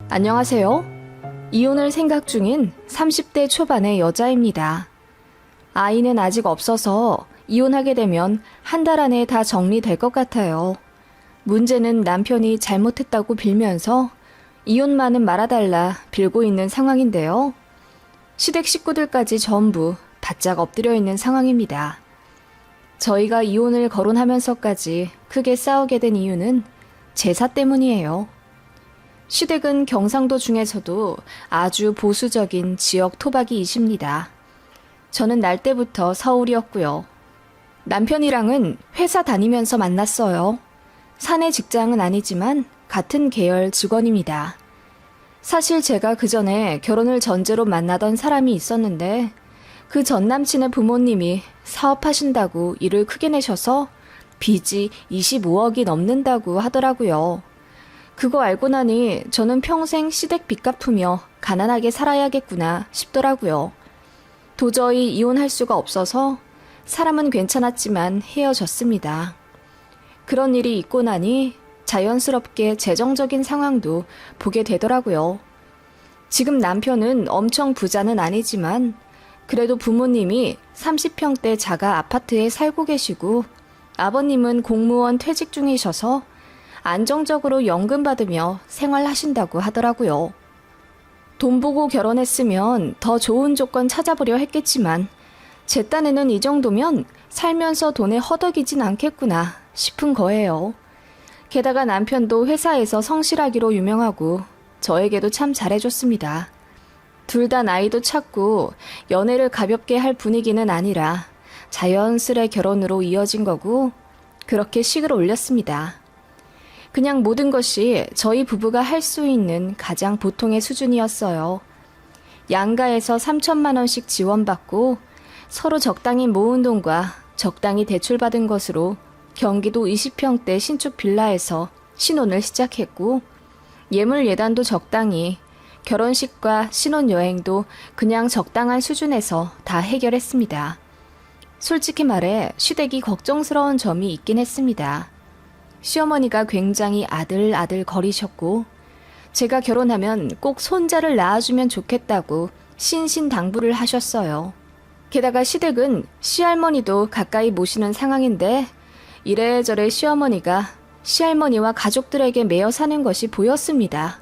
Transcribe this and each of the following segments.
안녕하세요. 이혼을 생각 중인 30대 초반의 여자입니다. 아이는 아직 없어서 이혼하게 되면 한 달 안에 다 정리될 것 같아요. 문제는 남편이 잘못했다고 빌면서 이혼만은 말아달라 빌고 있는 상황인데요. 시댁 식구들까지 전부 바짝 엎드려 있는 상황입니다. 저희가 이혼을 거론하면서까지 크게 싸우게 된 이유는 제사 때문이에요. 시댁은 경상도 중에서도 아주 보수적인 지역 토박이이십니다. 저는 날 때부터 서울이었고요. 남편이랑은 회사 다니면서 만났어요. 사내 직장은 아니지만 같은 계열 직원입니다. 사실 제가 그 전에 결혼을 전제로 만나던 사람이 있었는데 그 전 남친의 부모님이 사업하신다고 일을 크게 내셔서 빚이 25억이 넘는다고 하더라고요. 그거 알고 나니 저는 평생 시댁 빚 갚으며 가난하게 살아야겠구나 싶더라고요. 도저히 이혼할 수가 없어서 사람은 괜찮았지만 헤어졌습니다. 그런 일이 있고 나니 자연스럽게 재정적인 상황도 보게 되더라고요. 지금 남편은 엄청 부자는 아니지만 그래도 부모님이 30평대 자가 아파트에 살고 계시고 아버님은 공무원 퇴직 중이셔서 안정적으로 연금 받으며 생활하신다고 하더라고요. 돈 보고 결혼했으면 더 좋은 조건 찾아보려 했겠지만 제 딴에는 이 정도면 살면서 돈에 허덕이진 않겠구나 싶은 거예요. 게다가 남편도 회사에서 성실하기로 유명하고 저에게도 참 잘해줬습니다. 둘 다 나이도 찼고 연애를 가볍게 할 분위기는 아니라 자연스레 결혼으로 이어진 거고 그렇게 식을 올렸습니다. 그냥 모든 것이 저희 부부가 할 수 있는 가장 보통의 수준이었어요. 양가에서 3천만 원씩 지원받고 서로 적당히 모은 돈과 적당히 대출받은 것으로 경기도 20평대 신축 빌라에서 신혼을 시작했고 예물 예단도 적당히 결혼식과 신혼여행도 그냥 적당한 수준에서 다 해결했습니다. 솔직히 말해 시댁이 걱정스러운 점이 있긴 했습니다. 시어머니가 굉장히 아들 거리셨고 제가 결혼하면 꼭 손자를 낳아주면 좋겠다고 신신당부를 하셨어요. 게다가 시댁은 시할머니도 가까이 모시는 상황인데 이래저래 시어머니가 시할머니와 가족들에게 매여 사는 것이 보였습니다.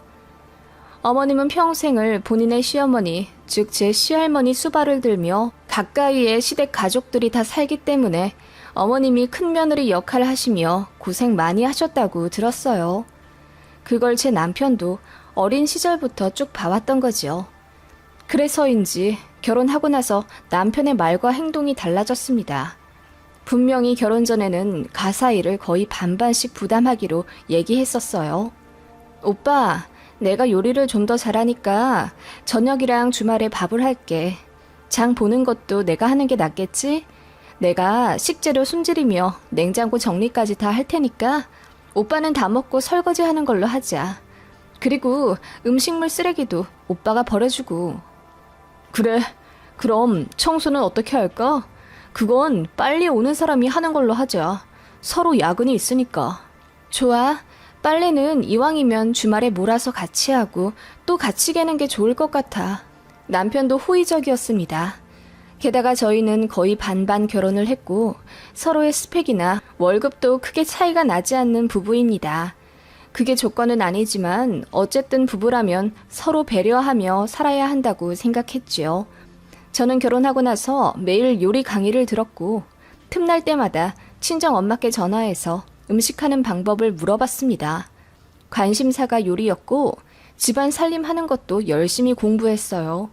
어머님은 평생을 본인의 시어머니, 즉 제 시할머니 수발을 들며 가까이에 시댁 가족들이 다 살기 때문에 어머님이 큰며느리 역할을 하시며 고생 많이 하셨다고 들었어요. 그걸 제 남편도 어린 시절부터 쭉 봐왔던 거지요. 그래서인지 결혼하고 나서 남편의 말과 행동이 달라졌습니다. 분명히 결혼 전에는 가사 일을 거의 반반씩 부담하기로 얘기했었어요. 오빠, 내가 요리를 좀 더 잘하니까 저녁이랑 주말에 밥을 할게. 장 보는 것도 내가 하는 게 낫겠지? 내가 식재료 손질이며 냉장고 정리까지 다 할 테니까 오빠는 다 먹고 설거지 하는 걸로 하자. 그리고 음식물 쓰레기도 오빠가 버려주고. 그래, 그럼 청소는 어떻게 할까? 그건 빨리 오는 사람이 하는 걸로 하자. 서로 야근이 있으니까. 좋아. 빨래는 이왕이면 주말에 몰아서 같이 하고 또 같이 개는 게 좋을 것 같아. 남편도 호의적이었습니다. 게다가 저희는 거의 반반 결혼을 했고 서로의 스펙이나 월급도 크게 차이가 나지 않는 부부입니다. 그게 조건은 아니지만 어쨌든 부부라면 서로 배려하며 살아야 한다고 생각했지요. 저는 결혼하고 나서 매일 요리 강의를 들었고 틈날 때마다 친정 엄마께 전화해서 음식하는 방법을 물어봤습니다. 관심사가 요리였고 집안 살림하는 것도 열심히 공부했어요.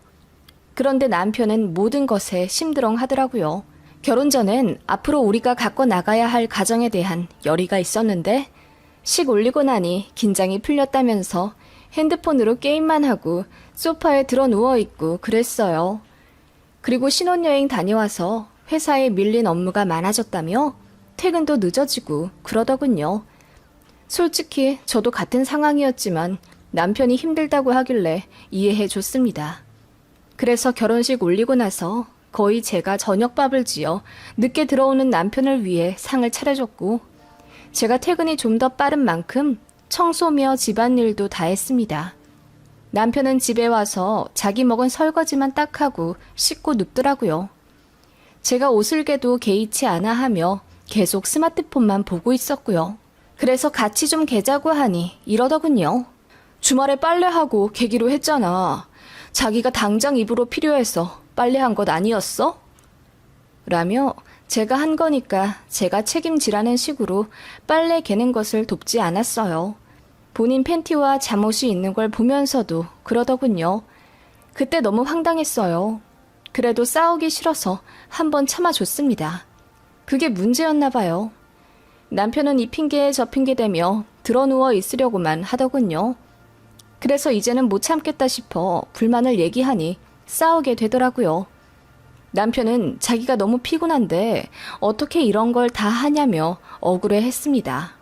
그런데 남편은 모든 것에 심드렁 하더라고요. 결혼 전엔 앞으로 우리가 갖고 나가야 할 가정에 대한 열의가 있었는데 식 올리고 나니 긴장이 풀렸다면서 핸드폰으로 게임만 하고 소파에 드러 누워있고 그랬어요. 그리고 신혼여행 다녀와서 회사에 밀린 업무가 많아졌다며 퇴근도 늦어지고 그러더군요. 솔직히 저도 같은 상황이었지만 남편이 힘들다고 하길래 이해해줬습니다. 그래서 결혼식 올리고 나서 거의 제가 저녁밥을 지어 늦게 들어오는 남편을 위해 상을 차려줬고 제가 퇴근이 좀 더 빠른 만큼 청소며 집안일도 다 했습니다. 남편은 집에 와서 자기 먹은 설거지만 딱 하고 씻고 눕더라고요. 제가 옷을 개도 개의치 않아 하며 계속 스마트폰만 보고 있었고요. 그래서 같이 좀 개자고 하니 이러더군요. 주말에 빨래하고 개기로 했잖아. 자기가 당장 입으로 필요해서 빨래한 것 아니었어? 라며 제가 한 거니까 제가 책임지라는 식으로 빨래 개는 것을 돕지 않았어요. 본인 팬티와 잠옷이 있는 걸 보면서도 그러더군요. 그때 너무 황당했어요. 그래도 싸우기 싫어서 한번 참아줬습니다. 그게 문제였나 봐요. 남편은 이 핑계에 저 핑계 대며 드러누워 있으려고만 하더군요. 그래서 이제는 못 참겠다 싶어 불만을 얘기하니 싸우게 되더라고요. 남편은 자기가 너무 피곤한데 어떻게 이런 걸 다 하냐며 억울해했습니다.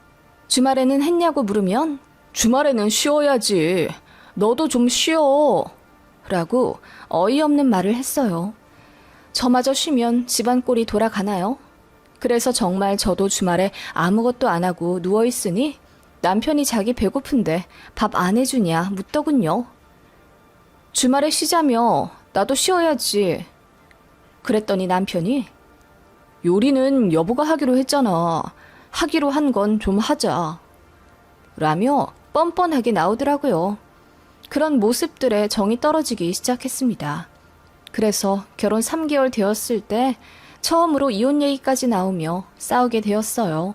주말에는 했냐고 물으면 주말에는 쉬어야지. 너도 좀 쉬어. 라고 어이없는 말을 했어요. 저마저 쉬면 집안 꼴이 돌아가나요? 그래서 정말 저도 주말에 아무것도 안 하고 누워있으니 남편이 자기 배고픈데 밥 안 해주냐 묻더군요. 주말에 쉬자며 나도 쉬어야지. 그랬더니 남편이 요리는 여보가 하기로 했잖아. 하기로 한 건 좀 하자. 라며 뻔뻔하게 나오더라고요. 그런 모습들에 정이 떨어지기 시작했습니다. 그래서 결혼 3개월 되었을 때 처음으로 이혼 얘기까지 나오며 싸우게 되었어요.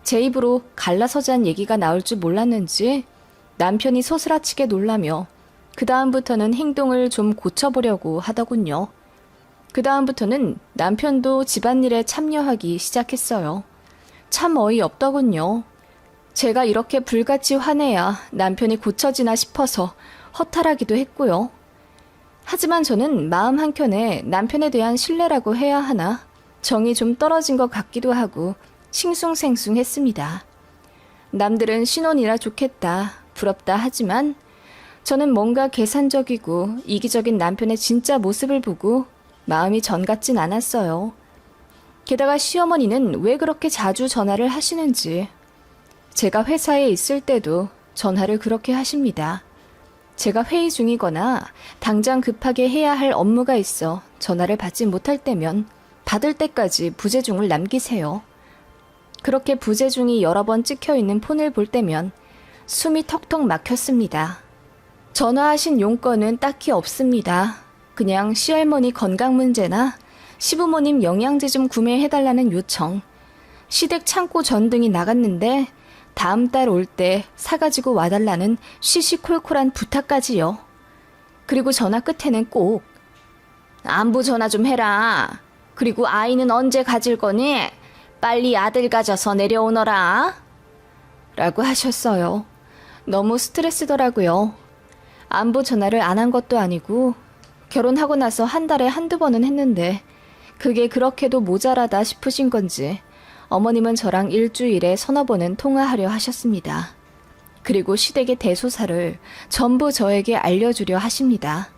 제 입으로 갈라서자는 얘기가 나올 줄 몰랐는지 남편이 소스라치게 놀라며 그 다음부터는 행동을 좀 고쳐보려고 하더군요. 그 다음부터는 남편도 집안일에 참여하기 시작했어요. 참 어이없더군요. 제가 이렇게 불같이 화내야 남편이 고쳐지나 싶어서 허탈하기도 했고요. 하지만 저는 마음 한켠에 남편에 대한 신뢰라고 해야 하나 정이 좀 떨어진 것 같기도 하고 싱숭생숭했습니다. 남들은 신혼이라 좋겠다, 부럽다 하지만 저는 뭔가 계산적이고 이기적인 남편의 진짜 모습을 보고 마음이 전 같진 않았어요. 게다가 시어머니는 왜 그렇게 자주 전화를 하시는지 제가 회사에 있을 때도 전화를 그렇게 하십니다. 제가 회의 중이거나 당장 급하게 해야 할 업무가 있어 전화를 받지 못할 때면 받을 때까지 부재중을 남기세요. 그렇게 부재중이 여러 번 찍혀있는 폰을 볼 때면 숨이 턱턱 막혔습니다. 전화하신 용건은 딱히 없습니다. 그냥 시할머니 건강 문제나 시부모님 영양제 좀 구매해달라는 요청, 시댁 창고 전등이 나갔는데 다음 달 올 때 사가지고 와달라는 시시콜콜한 부탁까지요. 그리고 전화 끝에는 꼭 안부 전화 좀 해라. 그리고 아이는 언제 가질 거니? 빨리 아들 가져서 내려오너라. 라고 하셨어요. 너무 스트레스더라고요. 안부 전화를 안 한 것도 아니고 결혼하고 나서 한 달에 한두 번은 했는데 그게 그렇게도 모자라다 싶으신 건지 어머님은 저랑 일주일에 서너 번은 통화하려 하셨습니다. 그리고 시댁의 대소사를 전부 저에게 알려주려 하십니다.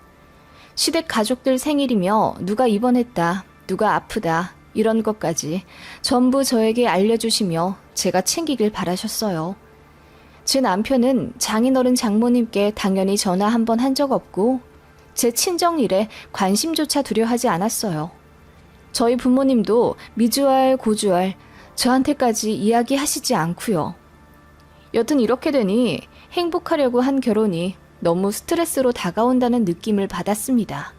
시댁 가족들 생일이며 누가 입원했다, 누가 아프다 이런 것까지 전부 저에게 알려주시며 제가 챙기길 바라셨어요. 제 남편은 장인어른 장모님께 당연히 전화 한 번 한 적 없고 제 친정일에 관심조차 두려하지 않았어요. 저희 부모님도 미주알 고주알 저한테까지 이야기하시지 않고요. 여튼 이렇게 되니 행복하려고 한 결혼이 너무 스트레스로 다가온다는 느낌을 받았습니다.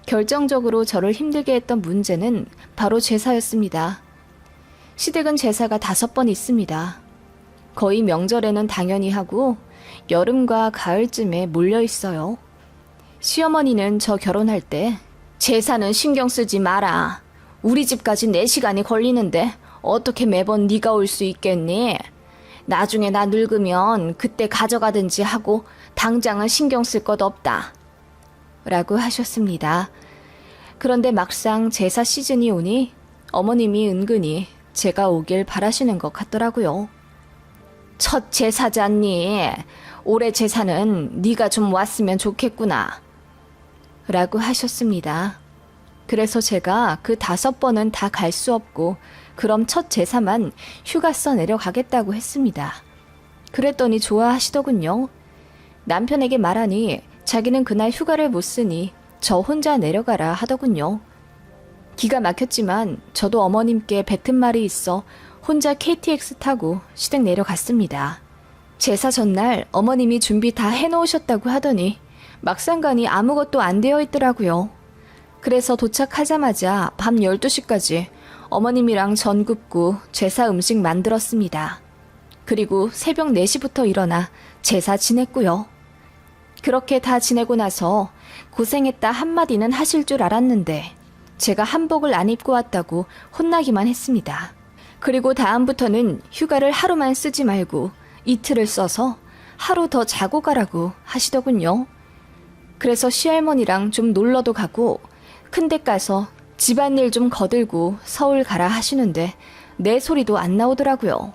결정적으로 저를 힘들게 했던 문제는 바로 제사였습니다. 시댁은 제사가 5번 있습니다. 거의 명절에는 당연히 하고 여름과 가을쯤에 몰려 있어요. 시어머니는 저 결혼할 때 제사는 신경 쓰지 마라. 우리 집까지 4시간이 걸리는데 어떻게 매번 네가 올 수 있겠니? 나중에 나 늙으면 그때 가져가든지 하고 당장은 신경 쓸 것 없다. 라고 하셨습니다. 그런데 막상 제사 시즌이 오니 어머님이 은근히 제가 오길 바라시는 것 같더라고요. 첫 제사잖니. 올해 제사는 네가 좀 왔으면 좋겠구나. 라고 하셨습니다. 그래서 제가 그 5번은 다 갈 수 없고 그럼 첫 제사만 휴가 써 내려가겠다고 했습니다. 그랬더니 좋아하시더군요. 남편에게 말하니 자기는 그날 휴가를 못 쓰니 저 혼자 내려가라 하더군요. 기가 막혔지만 저도 어머님께 뱉은 말이 있어 혼자 KTX 타고 시댁 내려갔습니다. 제사 전날 어머님이 준비 다 해놓으셨다고 하더니 막상 가니 아무것도 안 되어 있더라고요. 그래서 도착하자마자 밤 12시까지 어머님이랑 전 굽고 제사 음식 만들었습니다. 그리고 새벽 4시부터 일어나 제사 지냈고요. 그렇게 다 지내고 나서 고생했다 한마디는 하실 줄 알았는데 제가 한복을 안 입고 왔다고 혼나기만 했습니다. 그리고 다음부터는 휴가를 하루만 쓰지 말고 이틀을 써서 하루 더 자고 가라고 하시더군요. 그래서 시할머니랑 좀 놀러도 가고 큰데 가서 집안일 좀 거들고 서울 가라 하시는데 내 소리도 안 나오더라고요.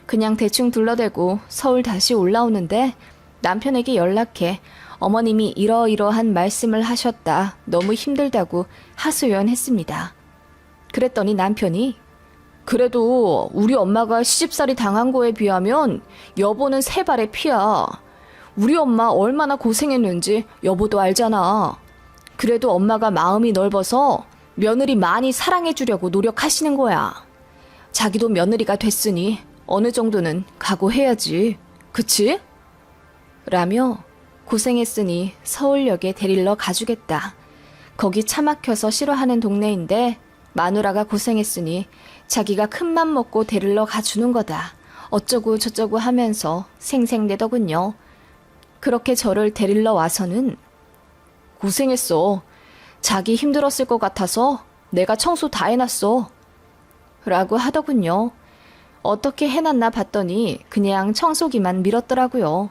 그냥 대충 둘러대고 서울 다시 올라오는데 남편에게 연락해 어머님이 이러이러한 말씀을 하셨다. 너무 힘들다고 하소연했습니다. 그랬더니 남편이 그래도 우리 엄마가 시집살이 당한 거에 비하면 여보는 세 발의 피야. 우리 엄마 얼마나 고생했는지 여보도 알잖아. 그래도 엄마가 마음이 넓어서 며느리 많이 사랑해주려고 노력하시는 거야. 자기도 며느리가 됐으니 어느 정도는 각오해야지. 그치? 라며 고생했으니 서울역에 데리러 가주겠다. 거기 차 막혀서 싫어하는 동네인데 마누라가 고생했으니 자기가 큰맘 먹고 데리러 가주는 거다. 어쩌고 저쩌고 하면서 생색내더군요. 그렇게 저를 데리러 와서는 고생했어. 자기 힘들었을 것 같아서 내가 청소 다 해놨어. 라고 하더군요. 어떻게 해놨나 봤더니 그냥 청소기만 밀었더라고요.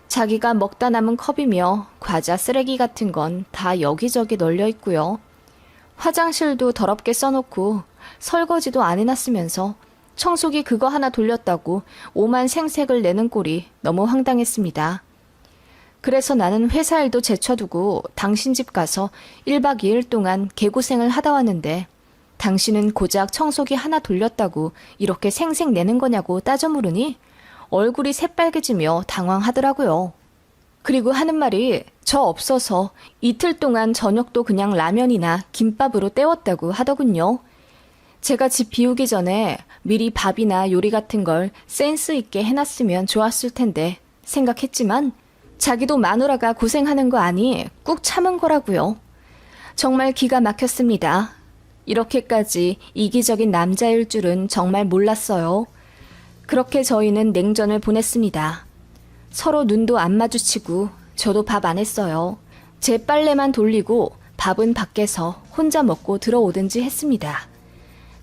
자기가 먹다 남은 컵이며 과자 쓰레기 같은 건 다 여기저기 널려 있고요. 화장실도 더럽게 써놓고 설거지도 안 해놨으면서 청소기 그거 하나 돌렸다고 오만 생색을 내는 꼴이 너무 황당했습니다. 그래서 나는 회사 일도 제쳐두고 당신 집 가서 1박 2일 동안 개고생을 하다 왔는데 당신은 고작 청소기 하나 돌렸다고 이렇게 생색 내는 거냐고 따져 물으니 얼굴이 새빨개지며 당황하더라고요. 그리고 하는 말이 저 없어서 이틀 동안 저녁도 그냥 라면이나 김밥으로 때웠다고 하더군요. 제가 집 비우기 전에 미리 밥이나 요리 같은 걸 센스 있게 해놨으면 좋았을 텐데 생각했지만 자기도 마누라가 고생하는 거 아니 꾹 참은 거라고요. 정말 기가 막혔습니다. 이렇게까지 이기적인 남자일 줄은 정말 몰랐어요. 그렇게 저희는 냉전을 보냈습니다. 서로 눈도 안 마주치고 저도 밥 안 했어요. 제 빨래만 돌리고 밥은 밖에서 혼자 먹고 들어오든지 했습니다.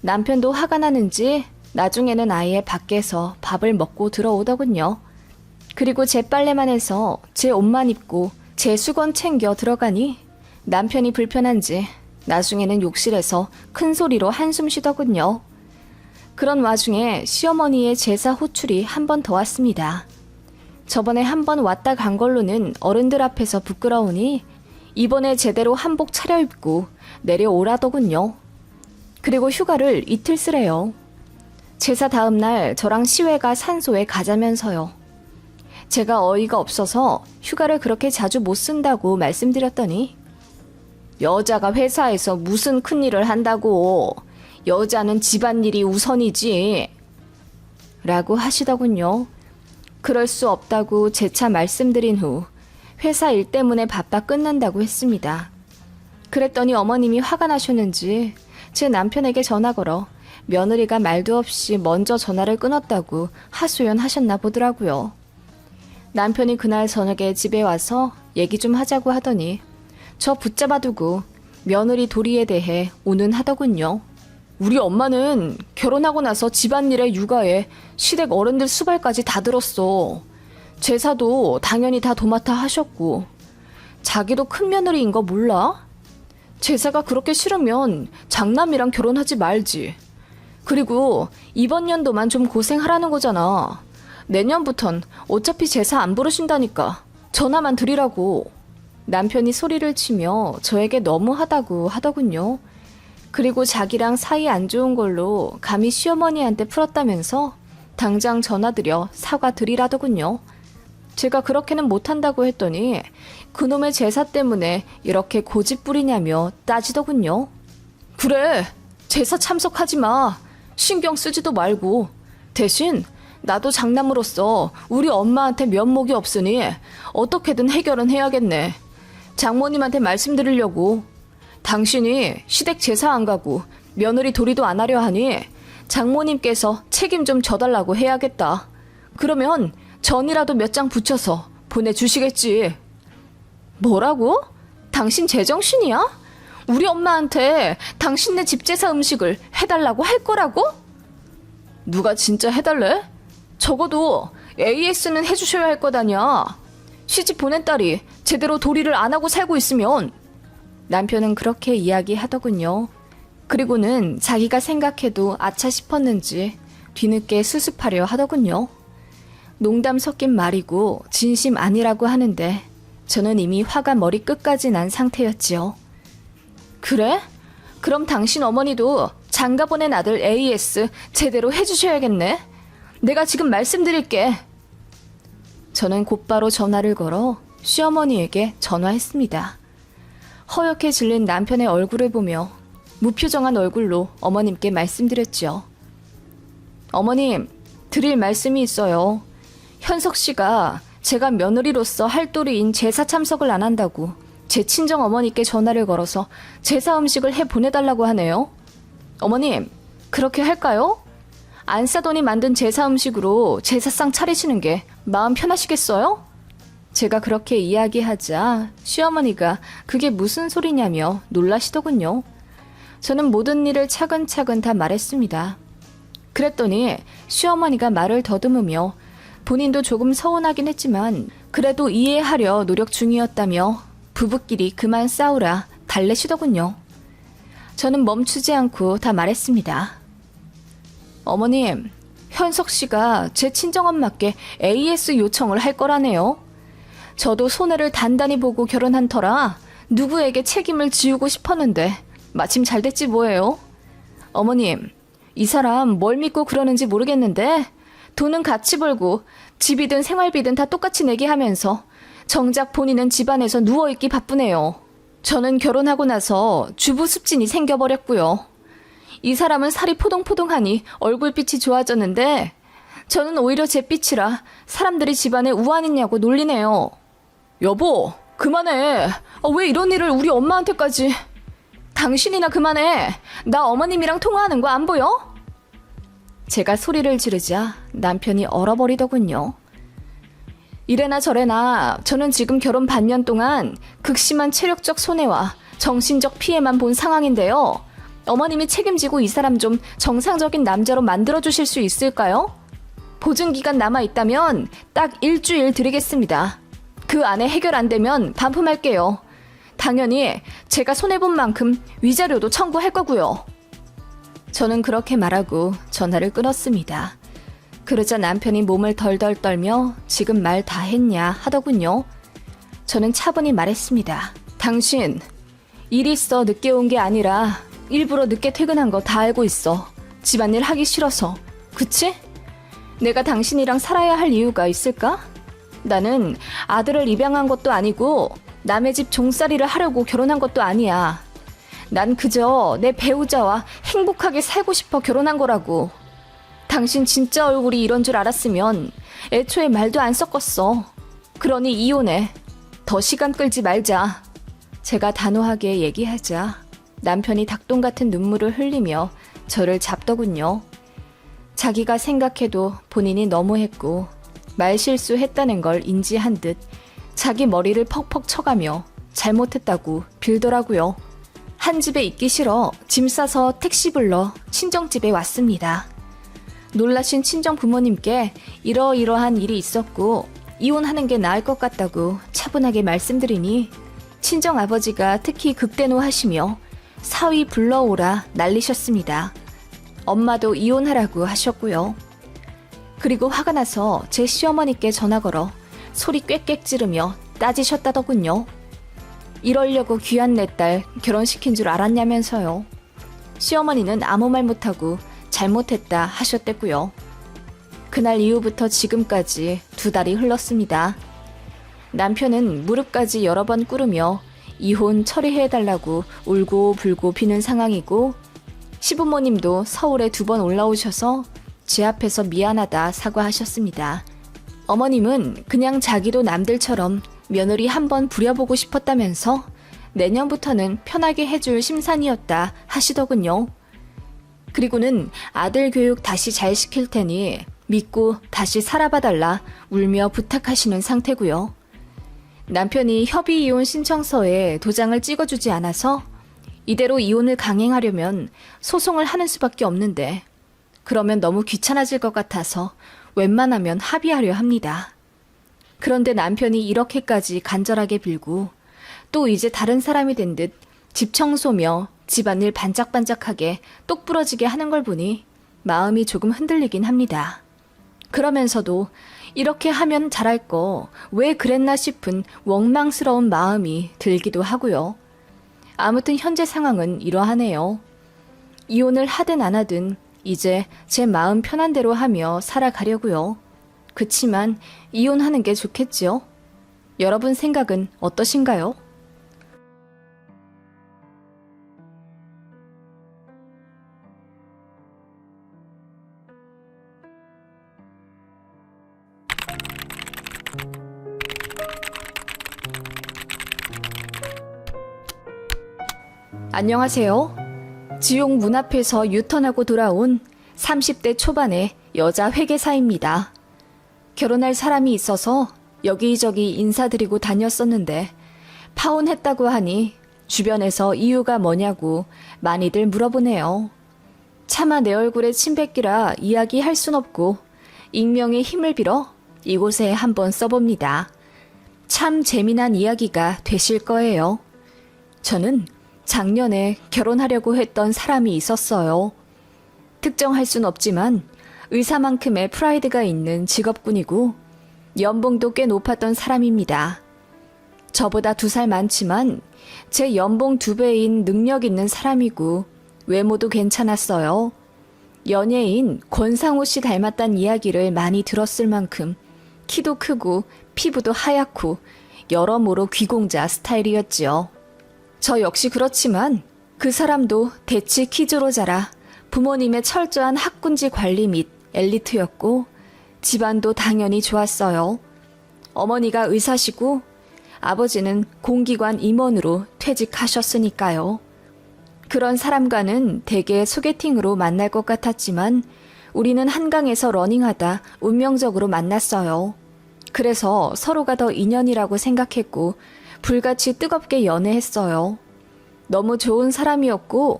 남편도 화가 나는지 나중에는 아예 밖에서 밥을 먹고 들어오더군요. 그리고 제 빨래만 해서 제 옷만 입고 제 수건 챙겨 들어가니 남편이 불편한지 나중에는 욕실에서 큰 소리로 한숨 쉬더군요. 그런 와중에 시어머니의 제사 호출이 한 번 더 왔습니다. 저번에 한 번 왔다 간 걸로는 어른들 앞에서 부끄러우니 이번에 제대로 한복 차려입고 내려오라더군요. 그리고 휴가를 이틀 쓰래요. 제사 다음 날 저랑 시외가 산소에 가자면서요. 제가 어이가 없어서 휴가를 그렇게 자주 못 쓴다고 말씀드렸더니 여자가 회사에서 무슨 큰일을 한다고. 여자는 집안일이 우선이지. 라고 하시더군요. 그럴 수 없다고 재차 말씀드린 후 회사 일 때문에 바빠 끝난다고 했습니다. 그랬더니 어머님이 화가 나셨는지 제 남편에게 전화 걸어 며느리가 말도 없이 먼저 전화를 끊었다고 하소연하셨나 보더라고요. 남편이 그날 저녁에 집에 와서 얘기 좀 하자고 하더니 저 붙잡아두고 며느리 도리에 대해 운운하더군요. 우리 엄마는 결혼하고 나서 집안일에 육아에 시댁 어른들 수발까지 다 들었어. 제사도 당연히 다 도맡아 하셨고 자기도 큰 며느리인 거 몰라? 제사가 그렇게 싫으면 장남이랑 결혼하지 말지. 그리고 이번 연도만 좀 고생하라는 거잖아. 내년부턴 어차피 제사 안 부르신다니까 전화만 드리라고. 남편이 소리를 치며 저에게 너무하다고 하더군요. 그리고 자기랑 사이 안 좋은 걸로 감히 시어머니한테 풀었다면서 당장 전화드려 사과드리라더군요. 제가 그렇게는 못한다고 했더니 그놈의 제사 때문에 이렇게 고집 부리냐며 따지더군요. 그래, 제사 참석하지 마. 신경 쓰지도 말고. 대신 나도 장남으로서 우리 엄마한테 면목이 없으니 어떻게든 해결은 해야겠네. 장모님한테 말씀드리려고. 당신이 시댁 제사 안 가고 며느리 도리도 안 하려 하니 장모님께서 책임 좀 져달라고 해야겠다. 그러면 전이라도 몇 장 붙여서 보내주시겠지. 뭐라고? 당신 제정신이야? 우리 엄마한테 당신네 집 제사 음식을 해달라고 할 거라고? 누가 진짜 해달래? 적어도 AS는 해주셔야 할 거다냐. 시집 보낸 딸이 제대로 도리를 안 하고 살고 있으면. 남편은 그렇게 이야기하더군요. 그리고는 자기가 생각해도 아차 싶었는지 뒤늦게 수습하려 하더군요. 농담 섞인 말이고 진심 아니라고 하는데 저는 이미 화가 머리 끝까지 난 상태였지요. 그래? 그럼 당신 어머니도 장가 보낸 아들 AS 제대로 해주셔야겠네. 내가 지금 말씀드릴게. 저는 곧바로 전화를 걸어 시어머니에게 전화했습니다. 허옇게 질린 남편의 얼굴을 보며 무표정한 얼굴로 어머님께 말씀드렸죠. 어머님, 드릴 말씀이 있어요. 현석 씨가 제가 며느리로서 할도리인 제사 참석을 안 한다고 제 친정 어머니께 전화를 걸어서 제사 음식을 해 보내달라고 하네요. 어머님, 그렇게 할까요? 안 싸더니 만든 제사 음식으로 제사상 차리시는 게 마음 편하시겠어요? 제가 그렇게 이야기하자 시어머니가 그게 무슨 소리냐며 놀라시더군요. 저는 모든 일을 차근차근 다 말했습니다. 그랬더니 시어머니가 말을 더듬으며 본인도 조금 서운하긴 했지만 그래도 이해하려 노력 중이었다며 부부끼리 그만 싸우라 달래시더군요. 저는 멈추지 않고 다 말했습니다. 어머님, 현석 씨가 제 친정엄마께 AS 요청을 할 거라네요. 저도 손해를 단단히 보고 결혼한 터라 누구에게 책임을 지우고 싶었는데 마침 잘 됐지 뭐예요. 어머님, 이 사람 뭘 믿고 그러는지 모르겠는데 돈은 같이 벌고 집이든 생활비든 다 똑같이 내게 하면서 정작 본인은 집안에서 누워있기 바쁘네요. 저는 결혼하고 나서 주부 습진이 생겨버렸고요. 이 사람은 살이 포동포동하니 얼굴빛이 좋아졌는데 저는 오히려 잿빛이라 사람들이 집안에 우환 있냐고 놀리네요. 여보, 그만해. 왜 이런 일을 우리 엄마한테까지. 당신이나 그만해. 나 어머님이랑 통화하는 거 안 보여? 제가 소리를 지르자 남편이 얼어버리더군요. 이래나 저래나 저는 지금 결혼 반년 동안 극심한 체력적 손해와 정신적 피해만 본 상황인데요. 어머님이 책임지고 이 사람 좀 정상적인 남자로 만들어주실 수 있을까요? 보증기간 남아있다면 딱 일주일 드리겠습니다. 그 안에 해결 안 되면 반품할게요. 당연히 제가 손해본 만큼 위자료도 청구할 거고요. 저는 그렇게 말하고 전화를 끊었습니다. 그러자 남편이 몸을 덜덜 떨며 지금 말 다 했냐 하더군요. 저는 차분히 말했습니다. 당신, 일 있어 늦게 온 게 아니라 일부러 늦게 퇴근한 거 다 알고 있어. 집안일 하기 싫어서. 그치? 내가 당신이랑 살아야 할 이유가 있을까? 나는 아들을 입양한 것도 아니고 남의 집 종살이를 하려고 결혼한 것도 아니야. 난 그저 내 배우자와 행복하게 살고 싶어 결혼한 거라고. 당신 진짜 얼굴이 이런 줄 알았으면 애초에 말도 안 섞었어. 그러니 이혼해. 더 시간 끌지 말자. 제가 단호하게 얘기하자 남편이 닭똥 같은 눈물을 흘리며 저를 잡더군요. 자기가 생각해도 본인이 너무했고 말실수했다는 걸 인지한 듯 자기 머리를 퍽퍽 쳐가며 잘못했다고 빌더라고요. 한 집에 있기 싫어 짐 싸서 택시 불러 친정집에 왔습니다. 놀라신 친정 부모님께 이러이러한 일이 있었고 이혼하는 게 나을 것 같다고 차분하게 말씀드리니 친정 아버지가 특히 극대노하시며 사위 불러오라 난리셨습니다. 엄마도 이혼하라고 하셨고요. 그리고 화가 나서 제 시어머니께 전화 걸어 소리 꽥꽥 지르며 따지셨다더군요. 이러려고 귀한 내 딸 결혼시킨 줄 알았냐면서요. 시어머니는 아무 말 못하고 잘못했다 하셨댔고요. 그날 이후부터 지금까지 2달이 흘렀습니다. 남편은 무릎까지 여러 번 꿇으며 이혼 처리해달라고 울고 불고 비는 상황이고, 시부모님도 서울에 2번 올라오셔서 제 앞에서 미안하다 사과하셨습니다. 어머님은 그냥 자기도 남들처럼 며느리 한번 부려보고 싶었다면서 내년부터는 편하게 해줄 심산이었다 하시더군요. 그리고는 아들 교육 다시 잘 시킬 테니 믿고 다시 살아봐달라 울며 부탁하시는 상태고요. 남편이 협의 이혼 신청서에 도장을 찍어주지 않아서 이대로 이혼을 강행하려면 소송을 하는 수밖에 없는데, 그러면 너무 귀찮아질 것 같아서 웬만하면 합의하려 합니다. 그런데 남편이 이렇게까지 간절하게 빌고 또 이제 다른 사람이 된 듯 집 청소며 집안일 반짝반짝하게 똑부러지게 하는 걸 보니 마음이 조금 흔들리긴 합니다. 그러면서도 이렇게 하면 잘할 거 왜 그랬나 싶은 원망스러운 마음이 들기도 하고요. 아무튼 현재 상황은 이러하네요. 이혼을 하든 안 하든 이제 제 마음 편한 대로 하며 살아가려고요. 그치만 이혼하는 게 좋겠지요? 여러분 생각은 어떠신가요? 안녕하세요. 지옥 문 앞에서 유턴하고 돌아온 30대 초반의 여자 회계사입니다. 결혼할 사람이 있어서 여기저기 인사드리고 다녔었는데 파혼했다고 하니 주변에서 이유가 뭐냐고 많이들 물어보네요. 차마 내 얼굴에 침 뱉기라 이야기할 순 없고 익명의 힘을 빌어 이곳에 한번 써봅니다. 참 재미난 이야기가 되실 거예요. 저는 작년에 결혼하려고 했던 사람이 있었어요. 특정할 순 없지만 의사만큼의 프라이드가 있는 직업군이고 연봉도 꽤 높았던 사람입니다. 저보다 2살 많지만 제 연봉 2배인 능력 있는 사람이고 외모도 괜찮았어요. 연예인 권상우 씨 닮았단 이야기를 많이 들었을 만큼 키도 크고 피부도 하얗고 여러모로 귀공자 스타일이었지요. 저 역시 그렇지만 그 사람도 대치 키즈로 자라 부모님의 철저한 학군지 관리 및 엘리트였고 집안도 당연히 좋았어요. 어머니가 의사시고 아버지는 공기관 임원으로 퇴직하셨으니까요. 그런 사람과는 대개 소개팅으로 만날 것 같았지만 우리는 한강에서 러닝하다 운명적으로 만났어요. 그래서 서로가 더 인연이라고 생각했고 불같이 뜨겁게 연애했어요. 너무 좋은 사람이었고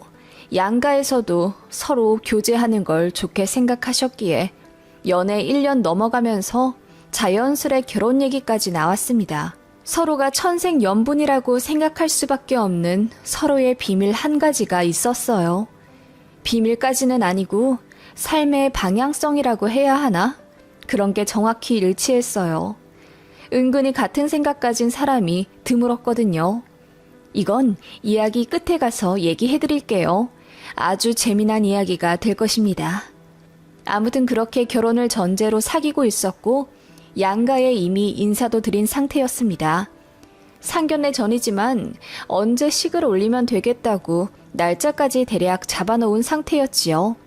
양가에서도 서로 교제하는 걸 좋게 생각하셨기에 연애 1년 넘어가면서 자연스레 결혼 얘기까지 나왔습니다. 서로가 천생연분이라고 생각할 수밖에 없는 서로의 비밀 한 가지가 있었어요. 비밀까지는 아니고 삶의 방향성이라고 해야 하나? 그런 게 정확히 일치했어요. 은근히 같은 생각 가진 사람이 드물었거든요. 이건 이야기 끝에 가서 얘기해드릴게요. 아주 재미난 이야기가 될 것입니다. 아무튼 그렇게 결혼을 전제로 사귀고 있었고 양가에 이미 인사도 드린 상태였습니다. 상견례 전이지만 언제 식을 올리면 되겠다고 날짜까지 대략 잡아놓은 상태였지요.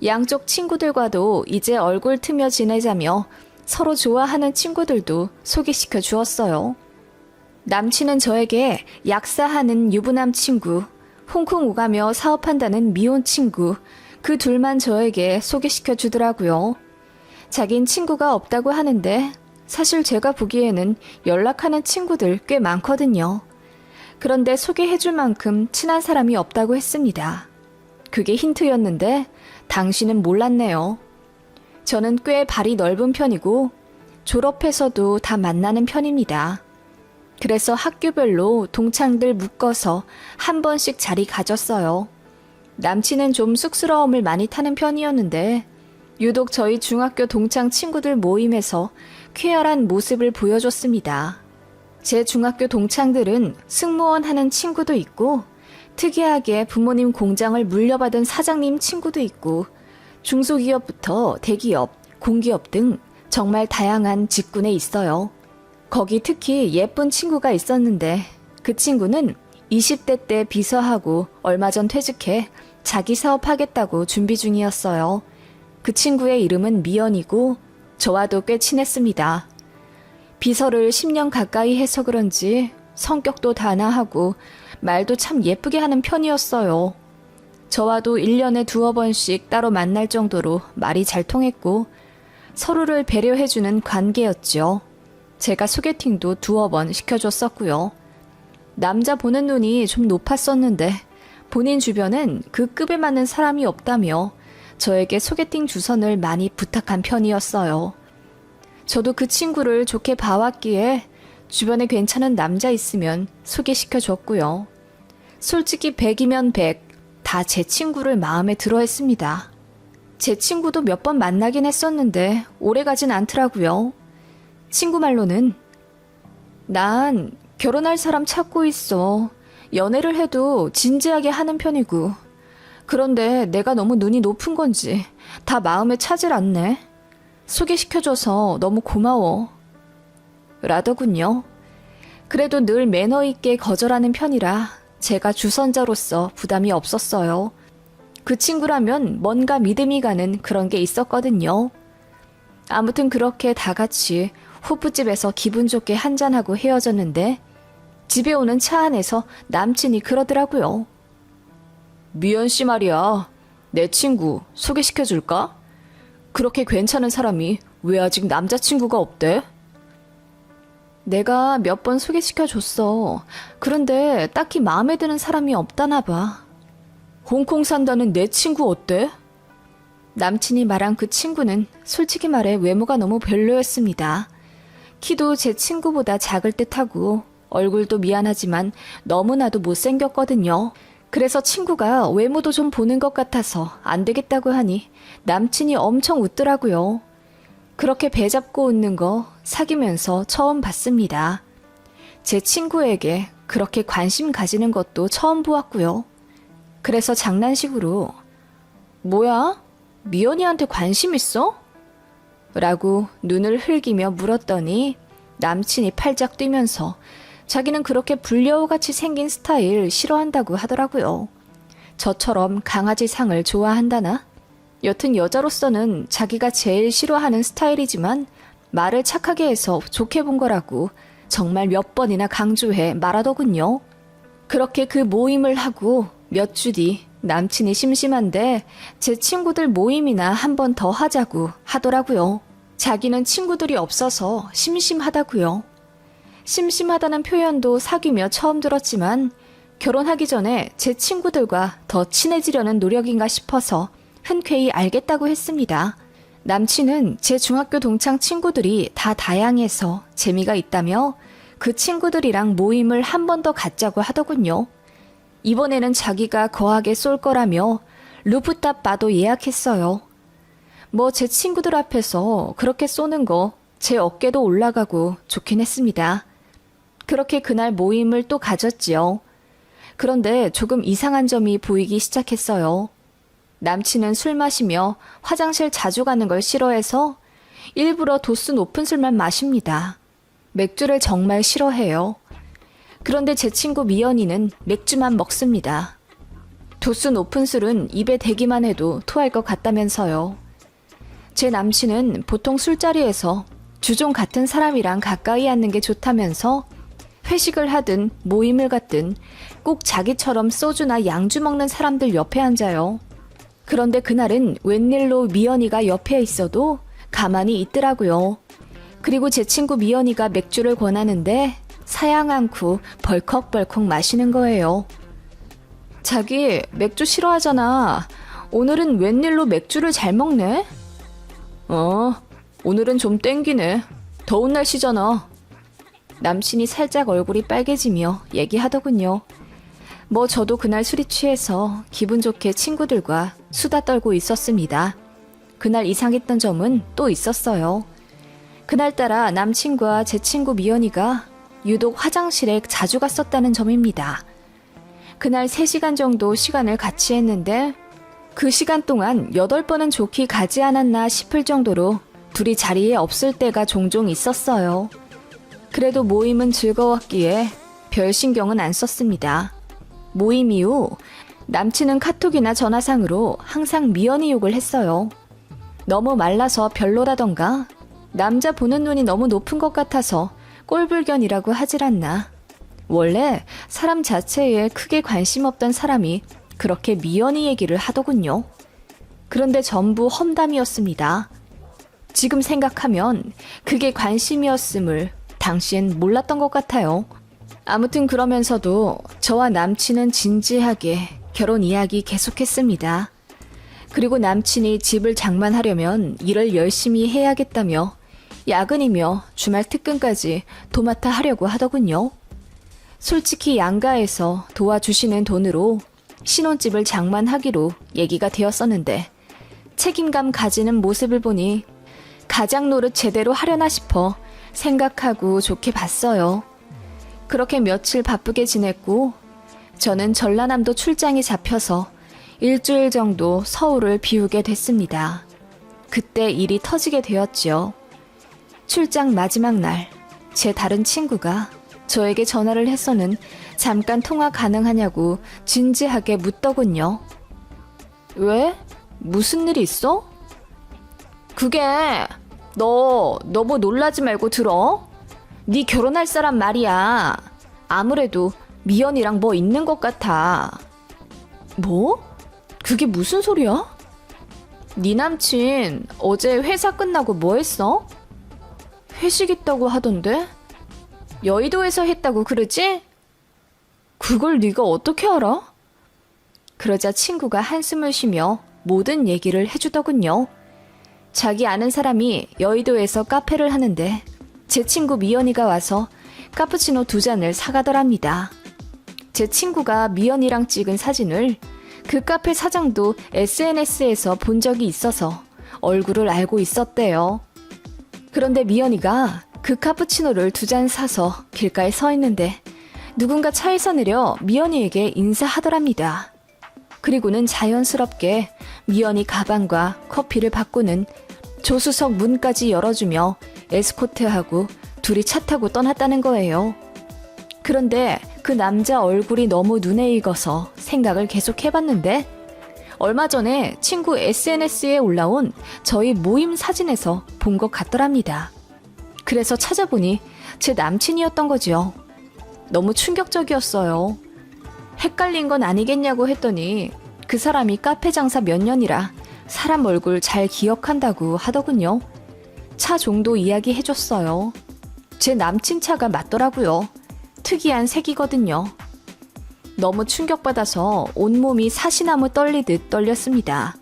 양쪽 친구들과도 이제 얼굴 트며 지내자며 서로 좋아하는 친구들도 소개시켜 주었어요. 남친은 저에게 약사하는 유부남 친구, 홍콩 오가며 사업한다는 미혼 친구, 그 둘만 저에게 소개시켜 주더라고요. 자긴 친구가 없다고 하는데 사실 제가 보기에는 연락하는 친구들 꽤 많거든요. 그런데 소개해줄 만큼 친한 사람이 없다고 했습니다. 그게 힌트였는데 당신은 몰랐네요. 저는 꽤 발이 넓은 편이고 졸업해서도 다 만나는 편입니다. 그래서 학교별로 동창들 묶어서 한 번씩 자리 가졌어요. 남친은 좀 쑥스러움을 많이 타는 편이었는데 유독 저희 중학교 동창 친구들 모임에서 쾌활한 모습을 보여줬습니다. 제 중학교 동창들은 승무원 하는 친구도 있고 특이하게 부모님 공장을 물려받은 사장님 친구도 있고 중소기업부터 대기업, 공기업 등 정말 다양한 직군에 있어요. 거기 특히 예쁜 친구가 있었는데 그 친구는 20대 때 비서하고 얼마 전 퇴직해 자기 사업하겠다고 준비 중이었어요. 그 친구의 이름은 미연이고 저와도 꽤 친했습니다. 비서를 10년 가까이 해서 그런지 성격도 단아하고 말도 참 예쁘게 하는 편이었어요. 저와도 1년에 두어 번씩 따로 만날 정도로 말이 잘 통했고 서로를 배려해주는 관계였죠. 제가 소개팅도 두어 번 시켜줬었고요. 남자 보는 눈이 좀 높았었는데 본인 주변엔 그 급에 맞는 사람이 없다며 저에게 소개팅 주선을 많이 부탁한 편이었어요. 저도 그 친구를 좋게 봐왔기에 주변에 괜찮은 남자 있으면 소개시켜줬고요. 솔직히 100이면 100, 다 제 친구를 마음에 들어 했습니다. 제 친구도 몇 번 만나긴 했었는데 오래 가진 않더라고요. 친구 말로는 난 결혼할 사람 찾고 있어. 연애를 해도 진지하게 하는 편이고. 그런데 내가 너무 눈이 높은 건지 다 마음에 차질 않네. 소개시켜줘서 너무 고마워. 라더군요. 그래도 늘 매너 있게 거절하는 편이라 제가 주선자로서 부담이 없었어요. 그 친구라면 뭔가 믿음이 가는 그런 게 있었거든요. 아무튼 그렇게 다 같이 호프집에서 기분 좋게 한잔하고 헤어졌는데 집에 오는 차 안에서 남친이 그러더라고요. 미연 씨 말이야. 내 친구 소개시켜줄까? 그렇게 괜찮은 사람이 왜 아직 남자친구가 없대? 내가 몇 번 소개시켜줬어. 그런데 딱히 마음에 드는 사람이 없다나 봐. 홍콩 산다는 내 친구 어때? 남친이 말한 그 친구는 솔직히 말해 외모가 너무 별로였습니다. 키도 제 친구보다 작을 듯하고 얼굴도 미안하지만 너무나도 못생겼거든요. 그래서 친구가 외모도 좀 보는 것 같아서 안 되겠다고 하니 남친이 엄청 웃더라고요. 그렇게 배 잡고 웃는 거 사귀면서 처음 봤습니다. 제 친구에게 그렇게 관심 가지는 것도 처음 보았고요. 그래서 장난식으로 뭐야? 미연이한테 관심 있어? 라고 눈을 흘기며 물었더니 남친이 팔짝 뛰면서 자기는 그렇게 불려우같이 생긴 스타일 싫어한다고 하더라고요. 저처럼 강아지 상을 좋아한다나? 여튼 여자로서는 자기가 제일 싫어하는 스타일이지만 말을 착하게 해서 좋게 본 거라고 정말 몇 번이나 강조해 말하더군요. 그렇게 그 모임을 하고 몇 주 뒤 남친이 심심한데 제 친구들 모임이나 한 번 더 하자고 하더라고요. 자기는 친구들이 없어서 심심하다고요. 심심하다는 표현도 사귀며 처음 들었지만 결혼하기 전에 제 친구들과 더 친해지려는 노력인가 싶어서 흔쾌히 알겠다고 했습니다. 남친은 제 중학교 동창 친구들이 다 다양해서 재미가 있다며 그 친구들이랑 모임을 한 번 더 갖자고 하더군요. 이번에는 자기가 거하게 쏠 거라며 루프탑 바도 예약했어요. 뭐 제 친구들 앞에서 그렇게 쏘는 거 제 어깨도 올라가고 좋긴 했습니다. 그렇게 그날 모임을 또 가졌지요. 그런데 조금 이상한 점이 보이기 시작했어요. 남친은 술 마시며 화장실 자주 가는 걸 싫어해서 일부러 도수 높은 술만 마십니다. 맥주를 정말 싫어해요. 그런데 제 친구 미연이는 맥주만 먹습니다. 도수 높은 술은 입에 대기만 해도 토할 것 같다면서요. 제 남친은 보통 술자리에서 주종 같은 사람이랑 가까이 앉는 게 좋다면서 회식을 하든 모임을 갖든 꼭 자기처럼 소주나 양주 먹는 사람들 옆에 앉아요. 그런데 그날은 웬일로 미연이가 옆에 있어도 가만히 있더라고요. 그리고 제 친구 미연이가 맥주를 권하는데 사양 않고 벌컥벌컥 마시는 거예요. 자기 맥주 싫어하잖아. 오늘은 웬일로 맥주를 잘 먹네? 오늘은 좀 땡기네. 더운 날씨잖아. 남친이 살짝 얼굴이 빨개지며 얘기하더군요. 뭐 저도 그날 술이 취해서 기분 좋게 친구들과 수다 떨고 있었습니다. 그날 이상했던 점은 또 있었어요. 그날따라 남친과 제 친구 미연이가 유독 화장실에 자주 갔었다는 점입니다. 그날 3시간 정도 시간을 같이 했는데 그 시간 동안 8번은 좋게 가지 않았나 싶을 정도로 둘이 자리에 없을 때가 종종 있었어요. 그래도 모임은 즐거웠기에 별 신경은 안 썼습니다. 모임 이후 남친은 카톡이나 전화상으로 항상 미연이 욕을 했어요. 너무 말라서 별로라던가 남자 보는 눈이 너무 높은 것 같아서 꼴불견이라고 하질 않나. 원래 사람 자체에 크게 관심 없던 사람이 그렇게 미연이 얘기를 하더군요. 그런데 전부 험담이었습니다. 지금 생각하면 그게 관심이었음을 당시엔 몰랐던 것 같아요. 아무튼 그러면서도 저와 남친은 진지하게 결혼 이야기 계속했습니다. 그리고 남친이 집을 장만하려면 일을 열심히 해야겠다며 야근이며 주말 특근까지 도맡아 하려고 하더군요. 솔직히 양가에서 도와주시는 돈으로 신혼집을 장만하기로 얘기가 되었었는데 책임감 가지는 모습을 보니 가장 노릇 제대로 하려나 싶어 생각하고 좋게 봤어요. 그렇게 며칠 바쁘게 지냈고 저는 전라남도 출장이 잡혀서 일주일 정도 서울을 비우게 됐습니다. 그때 일이 터지게 되었죠. 출장 마지막 날, 제 다른 친구가 저에게 전화를 해서는 잠깐 통화 가능하냐고 진지하게 묻더군요. 왜? 무슨 일 있어? 그게 너 뭐 놀라지 말고 들어? 네 결혼할 사람 말이야. 아무래도 미연이랑 뭐 있는 것 같아. 뭐? 그게 무슨 소리야? 네 남친 어제 회사 끝나고 뭐 했어? 회식 있다고 하던데? 여의도에서 했다고 그러지? 그걸 네가 어떻게 알아? 그러자 친구가 한숨을 쉬며 모든 얘기를 해주더군요. 자기 아는 사람이 여의도에서 카페를 하는데 제 친구 미연이가 와서 카푸치노 2잔을 사가더랍니다. 제 친구가 미연이랑 찍은 사진을 그 카페 사장도 SNS에서 본 적이 있어서 얼굴을 알고 있었대요. 그런데 미연이가 그 카푸치노를 2잔 사서 길가에 서 있는데 누군가 차에서 내려 미연이에게 인사하더랍니다. 그리고는 자연스럽게 미연이 가방과 커피를 바꾸는 조수석 문까지 열어주며 에스코트하고 둘이 차 타고 떠났다는 거예요. 그런데 그 남자 얼굴이 너무 눈에 익어서 생각을 계속 해봤는데 얼마 전에 친구 SNS에 올라온 저희 모임 사진에서 본 것 같더랍니다. 그래서 찾아보니 제 남친이었던 거죠. 너무 충격적이었어요. 헷갈린 건 아니겠냐고 했더니 그 사람이 카페 장사 몇 년이라 사람 얼굴 잘 기억한다고 하더군요. 차 종도 이야기해줬어요. 제 남친 차가 맞더라고요. 특이한 색이거든요. 너무 충격받아서 온몸이 사시나무 떨리듯 떨렸습니다.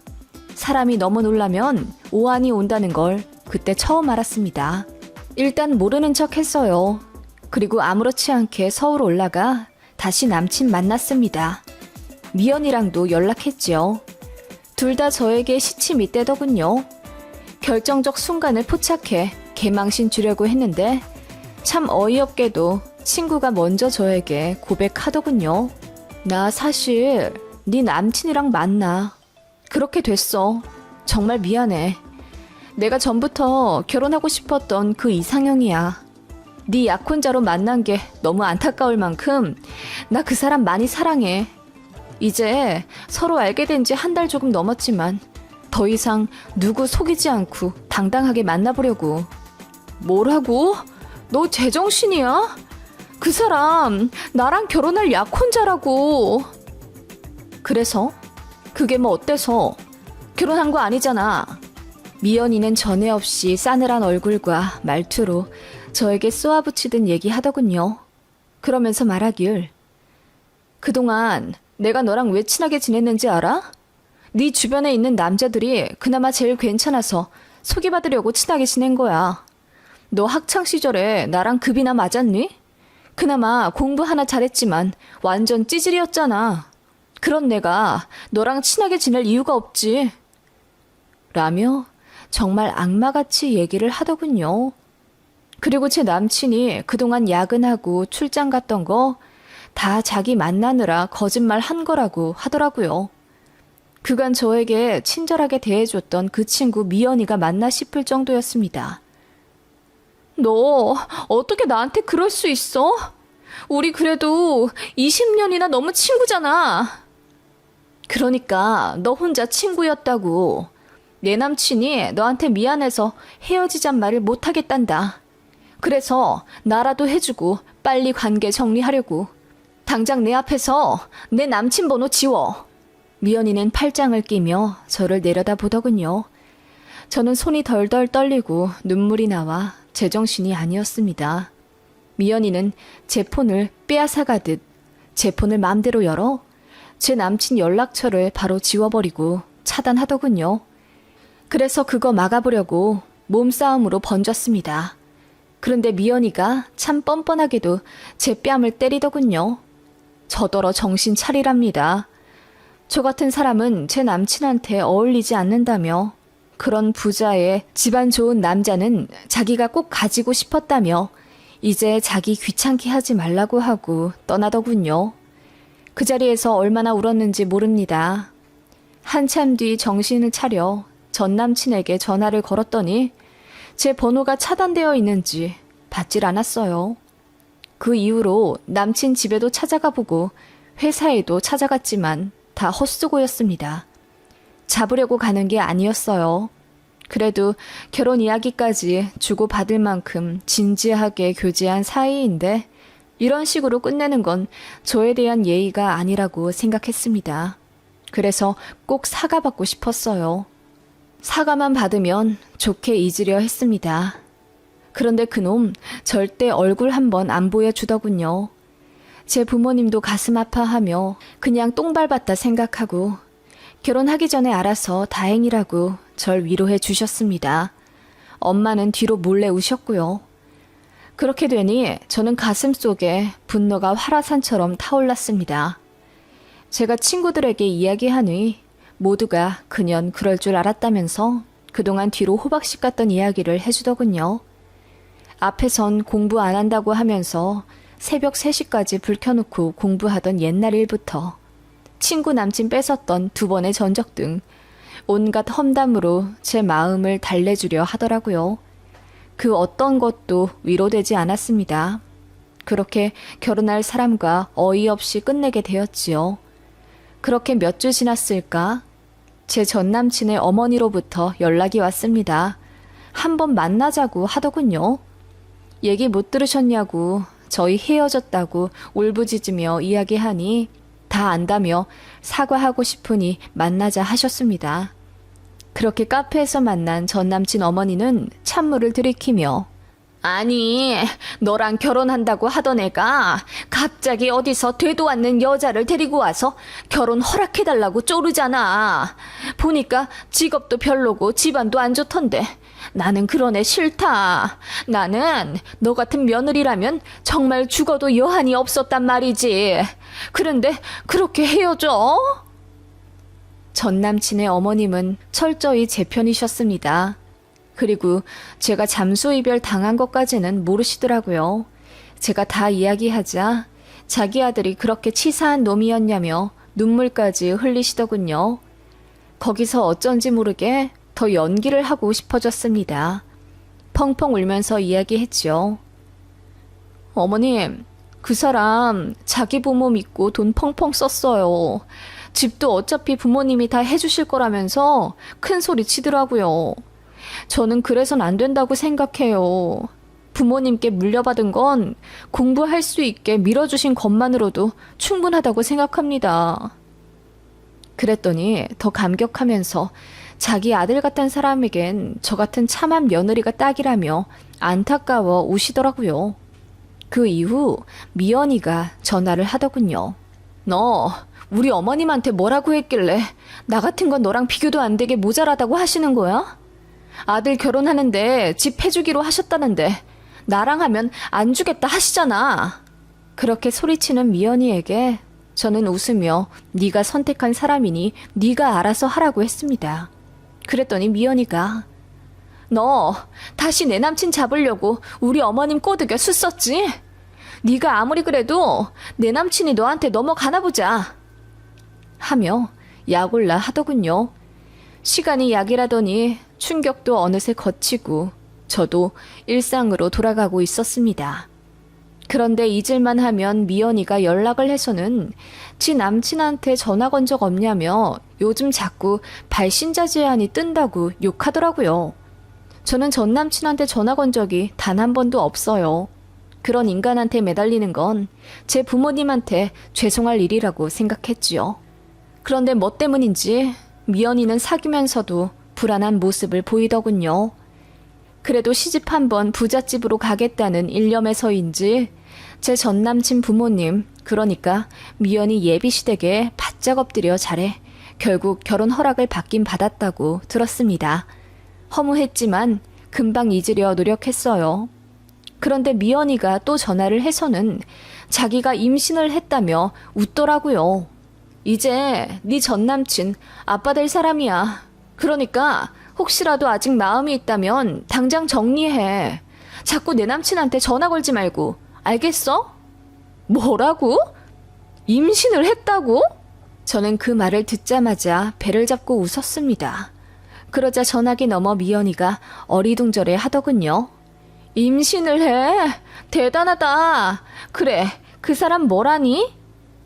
사람이 너무 놀라면 오한이 온다는 걸 그때 처음 알았습니다. 일단 모르는 척 했어요. 그리고 아무렇지 않게 서울 올라가 다시 남친 만났습니다. 미연이랑도 연락했죠. 둘 다 저에게 시치 밑대더군요. 결정적 순간을 포착해 개망신 주려고 했는데 참 어이없게도 친구가 먼저 저에게 고백하더군요. 나 사실 네 남친이랑 만나. 그렇게 됐어. 정말 미안해. 내가 전부터 결혼하고 싶었던 그 이상형이야. 네 약혼자로 만난 게 너무 안타까울 만큼 나 그 사람 많이 사랑해. 이제 서로 알게 된 지 1달 조금 넘었지만 더 이상 누구 속이지 않고 당당하게 만나보려고. 뭐라고? 너 제정신이야? 그 사람 나랑 결혼할 약혼자라고. 그래서? 그게 뭐 어때서? 결혼한 거 아니잖아. 미연이는 전에 없이 싸늘한 얼굴과 말투로 저에게 쏘아붙이듯 얘기하더군요. 그러면서 말하길. 그동안 내가 너랑 왜 친하게 지냈는지 알아? 네 주변에 있는 남자들이 그나마 제일 괜찮아서 소개받으려고 친하게 지낸 거야. 너 학창시절에 나랑 급이나 맞았니? 그나마 공부 하나 잘했지만 완전 찌질이었잖아. 그런 내가 너랑 친하게 지낼 이유가 없지. 라며 정말 악마같이 얘기를 하더군요. 그리고 제 남친이 그동안 야근하고 출장 갔던 거 다 자기 만나느라 거짓말 한 거라고 하더라고요. 그간 저에게 친절하게 대해줬던 그 친구 미연이가 맞나 싶을 정도였습니다. 너 어떻게 나한테 그럴 수 있어? 우리 그래도 20년이나 너무 친구잖아. 그러니까 너 혼자 친구였다고. 내 남친이 너한테 미안해서 헤어지잔 말을 못하겠단다. 그래서 나라도 해주고 빨리 관계 정리하려고. 당장 내 앞에서 내 남친 번호 지워. 미연이는 팔짱을 끼며 저를 내려다보더군요. 저는 손이 덜덜 떨리고 눈물이 나와 제정신이 아니었습니다. 미연이는 제 폰을 빼앗아가듯 제 폰을 마음대로 열어 제 남친 연락처를 바로 지워버리고 차단하더군요. 그래서 그거 막아보려고 몸싸움으로 번졌습니다. 그런데 미연이가 참 뻔뻔하게도 제 뺨을 때리더군요. 저더러 정신 차리랍니다. 저 같은 사람은 제 남친한테 어울리지 않는다며, 그런 부자의 집안 좋은 남자는 자기가 꼭 가지고 싶었다며 이제 자기 귀찮게 하지 말라고 하고 떠나더군요. 그 자리에서 얼마나 울었는지 모릅니다. 한참 뒤 정신을 차려 전 남친에게 전화를 걸었더니 제 번호가 차단되어 있는지 받질 않았어요. 그 이후로 남친 집에도 찾아가 보고 회사에도 찾아갔지만 다 헛수고였습니다. 잡으려고 가는 게 아니었어요. 그래도 결혼 이야기까지 주고받을 만큼 진지하게 교제한 사이인데 이런 식으로 끝내는 건 저에 대한 예의가 아니라고 생각했습니다. 그래서 꼭 사과받고 싶었어요. 사과만 받으면 좋게 잊으려 했습니다. 그런데 그놈 절대 얼굴 한번 안 보여주더군요. 제 부모님도 가슴 아파하며 그냥 똥 밟았다 생각하고 결혼하기 전에 알아서 다행이라고 절 위로해 주셨습니다. 엄마는 뒤로 몰래 우셨고요. 그렇게 되니 저는 가슴속에 분노가 활화산처럼 타올랐습니다. 제가 친구들에게 이야기하니 모두가 그년 그럴 줄 알았다면서 그동안 뒤로 호박씨 같던 이야기를 해주더군요. 앞에선 공부 안 한다고 하면서 새벽 3시까지 불 켜놓고 공부하던 옛날 일부터 친구 남친 뺏었던 2번의 전적 등 온갖 험담으로 제 마음을 달래주려 하더라고요. 그 어떤 것도 위로되지 않았습니다. 그렇게 결혼할 사람과 어이없이 끝내게 되었지요. 그렇게 몇 주 지났을까? 제 전남친의 어머니로부터 연락이 왔습니다. 한번 만나자고 하더군요. 얘기 못 들으셨냐고 저희 헤어졌다고 울부짖으며 이야기하니 다 안다며 사과하고 싶으니 만나자 하셨습니다. 그렇게 카페에서 만난 전남친 어머니는 찬물을 들이키며 아니, 너랑 결혼한다고 하던 애가 갑자기 어디서 되도 않는 여자를 데리고 와서 결혼 허락해달라고 쪼르잖아. 보니까 직업도 별로고 집안도 안 좋던데 나는 그런 애 싫다. 나는 너 같은 며느리라면 정말 죽어도 여한이 없었단 말이지. 그런데 그렇게 헤어져? 전 남친의 어머님은 철저히 제 편이셨습니다. 그리고 제가 잠수 이별 당한 것까지는 모르시더라고요. 제가 다 이야기하자 자기 아들이 그렇게 치사한 놈이었냐며 눈물까지 흘리시더군요. 거기서 어쩐지 모르게 더 연기를 하고 싶어졌습니다. 펑펑 울면서 이야기했죠. 어머님, 그 사람 자기 부모 믿고 돈 펑펑 썼어요. 집도 어차피 부모님이 다 해주실 거라면서 큰 소리 치더라고요. 저는 그래선 안 된다고 생각해요. 부모님께 물려받은 건 공부할 수 있게 밀어주신 것만으로도 충분하다고 생각합니다. 그랬더니 더 감격하면서 자기 아들 같은 사람에겐 저 같은 참한 며느리가 딱이라며 안타까워 우시더라고요. 그 이후 미연이가 전화를 하더군요. 너 우리 어머님한테 뭐라고 했길래 나 같은 건 너랑 비교도 안 되게 모자라다고 하시는 거야? 아들 결혼하는데 집 해주기로 하셨다는데 나랑 하면 안 주겠다 하시잖아. 그렇게 소리치는 미연이에게 저는 웃으며 네가 선택한 사람이니 네가 알아서 하라고 했습니다. 그랬더니 미연이가 너 다시 내 남친 잡으려고 우리 어머님 꼬드겨 sus었지? 네가 아무리 그래도 내 남친이 너한테 넘어가나 보자 하며 약올라 하더군요. 시간이 약이라더니 충격도 어느새 거치고 저도 일상으로 돌아가고 있었습니다. 그런데 잊을만 하면 미연이가 연락을 해서는 지 남친한테 전화 건 적 없냐며 요즘 자꾸 발신자 제한이 뜬다고 욕하더라고요. 저는 전 남친한테 전화 건 적이 단 한 번도 없어요. 그런 인간한테 매달리는 건 제 부모님한테 죄송할 일이라고 생각했지요. 그런데 뭐 때문인지 미연이는 사귀면서도 불안한 모습을 보이더군요. 그래도 시집 한번 부잣집으로 가겠다는 일념에서인지 제 전남친 부모님, 그러니까 미연이 예비시댁에 바짝 엎드려 잘해 결국 결혼 허락을 받긴 받았다고 들었습니다. 허무했지만 금방 잊으려 노력했어요. 그런데 미연이가 또 전화를 해서는 자기가 임신을 했다며 웃더라고요. 이제 네 전남친 아빠 될 사람이야. 그러니까 혹시라도 아직 마음이 있다면 당장 정리해. 자꾸 내 남친한테 전화 걸지 말고. 알겠어? 뭐라고? 임신을 했다고? 저는 그 말을 듣자마자 배를 잡고 웃었습니다. 그러자 전화기 너머 미연이가 어리둥절해 하더군요. 임신을 해? 대단하다. 그래, 그 사람 뭐라니?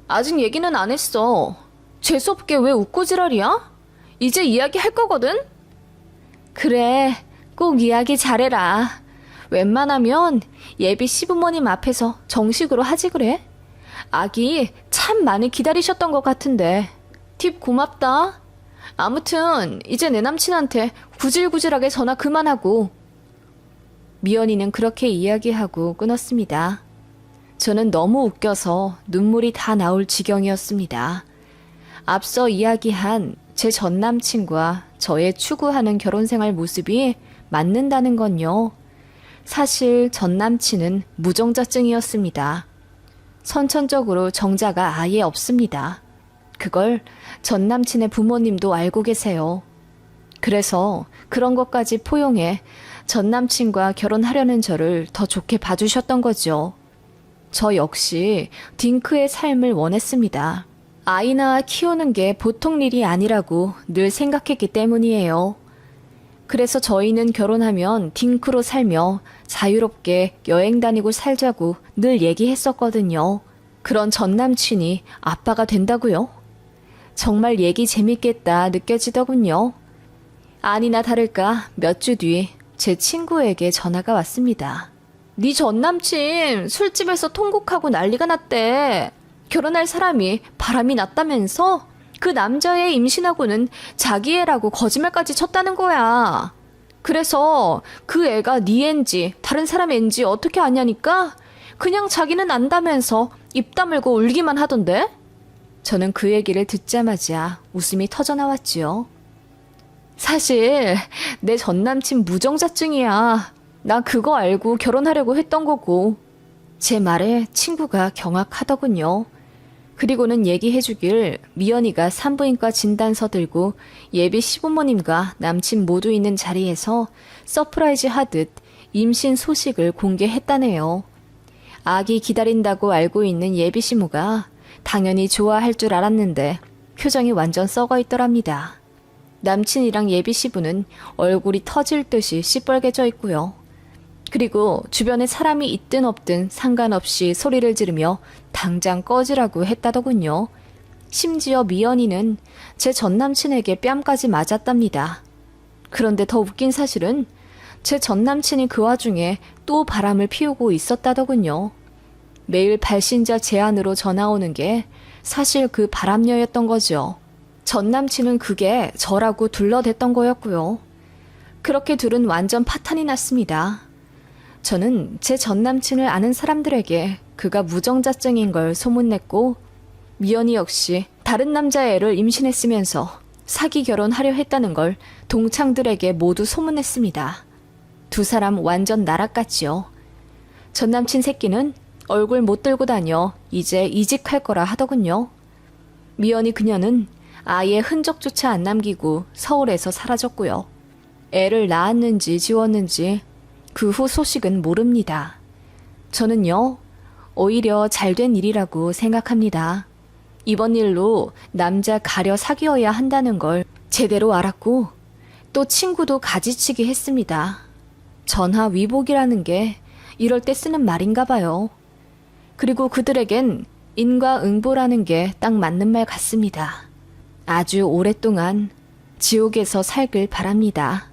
아직 얘기는 안 했어. 재수없게 왜 웃고 지랄이야? 이제 이야기할 거거든? 그래, 꼭 이야기 잘해라. 웬만하면 예비 시부모님 앞에서 정식으로 하지 그래? 아기 참 많이 기다리셨던 것 같은데. 팁 고맙다. 아무튼 이제 내 남친한테 구질구질하게 전화 그만하고. 미연이는 그렇게 이야기하고 끊었습니다. 저는 너무 웃겨서 눈물이 다 나올 지경이었습니다. 앞서 이야기한 제 전남친과 저의 추구하는 결혼생활 모습이 맞는다는 건요. 사실 전남친은 무정자증이었습니다. 선천적으로 정자가 아예 없습니다. 그걸 전남친의 부모님도 알고 계세요. 그래서 그런 것까지 포용해 전남친과 결혼하려는 저를 더 좋게 봐주셨던 거죠. 저 역시 딩크의 삶을 원했습니다. 아이 낳아 키우는 게 보통 일이 아니라고 늘 생각했기 때문이에요. 그래서 저희는 결혼하면 딩크로 살며 자유롭게 여행 다니고 살자고 늘 얘기했었거든요. 그런 전남친이 아빠가 된다고요? 정말 얘기 재밌겠다 느껴지더군요. 아니나 다를까 몇 주 뒤 제 친구에게 전화가 왔습니다. 네 전남친 술집에서 통곡하고 난리가 났대. 결혼할 사람이 바람이 났다면서? 그 남자애 임신하고는 자기 애라고 거짓말까지 쳤다는 거야. 그래서 그 애가 네 앤지 다른 사람 앤지 어떻게 아냐니까 그냥 자기는 안다면서 입 다물고 울기만 하던데? 저는 그 얘기를 듣자마자 웃음이 터져나왔지요. 사실 내 전남친 무정자증이야. 나 그거 알고 결혼하려고 했던 거고. 제 말에 친구가 경악하더군요. 그리고는 얘기해주길 미연이가 산부인과 진단서 들고 예비 시부모님과 남친 모두 있는 자리에서 서프라이즈 하듯 임신 소식을 공개했다네요. 아기 기다린다고 알고 있는 예비 시모가 당연히 좋아할 줄 알았는데 표정이 완전 썩어 있더랍니다. 남친이랑 예비 시부는 얼굴이 터질 듯이 시뻘개져 있고요. 그리고 주변에 사람이 있든 없든 상관없이 소리를 지르며 당장 꺼지라고 했다더군요. 심지어 미연이는 제 전남친에게 뺨까지 맞았답니다. 그런데 더 웃긴 사실은 제 전남친이 그 와중에 또 바람을 피우고 있었다더군요. 매일 발신자 제안으로 전화 오는 게 사실 그 바람녀였던 거죠. 전남친은 그게 저라고 둘러댔던 거였고요. 그렇게 둘은 완전 파탄이 났습니다. 저는 제 전남친을 아는 사람들에게 그가 무정자증인 걸 소문냈고 미연이 역시 다른 남자애를 임신했으면서 사기 결혼하려 했다는 걸 동창들에게 모두 소문냈습니다. 두 사람 완전 나락같지요. 전남친 새끼는 얼굴 못 들고 다녀 이제 이직할 거라 하더군요. 미연이 그녀는 아예 흔적조차 안 남기고 서울에서 사라졌고요. 애를 낳았는지 지웠는지 그 후 소식은 모릅니다. 저는요, 오히려 잘된 일이라고 생각합니다. 이번 일로 남자 가려 사귀어야 한다는 걸 제대로 알았고 또 친구도 가지치기 했습니다. 전화위복이라는 게 이럴 때 쓰는 말인가 봐요. 그리고 그들에겐 인과응보라는 게 딱 맞는 말 같습니다. 아주 오랫동안 지옥에서 살길 바랍니다.